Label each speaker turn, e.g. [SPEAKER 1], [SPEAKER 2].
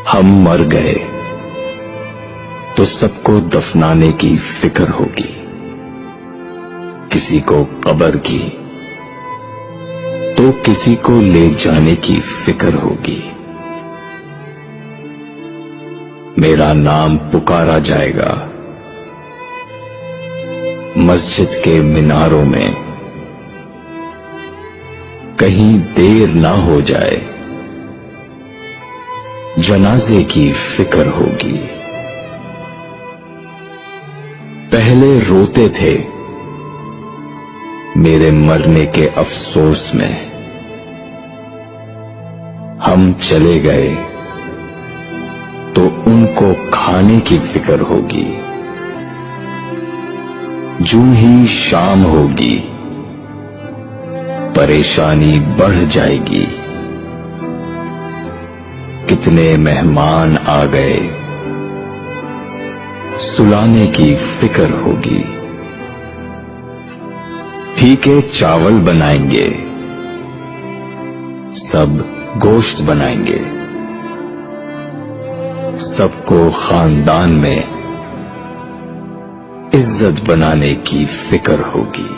[SPEAKER 1] हम मर गए तो सबको दफनाने की फिक्र होगी, किसी को कब्र की तो किसी को ले जाने की फिक्र होगी। मेरा नाम पुकारा जाएगा मस्जिद के मीनारों में, कहीं देर ना हो जाए जनाजे की फिक्र होगी। पहले रोते थे मेरे मरने के अफसोस में, हम चले गए तो उनको खाने की फिक्र होगी। जूं ही शाम होगी परेशानी बढ़ जाएगी, कितने मेहमान आ गए सुलाने की फिक्र होगी। फीके चावल बनाएंगे, सब गोश्त बनाएंगे, सबको खानदान में इज्जत बनाने की फिक्र होगी।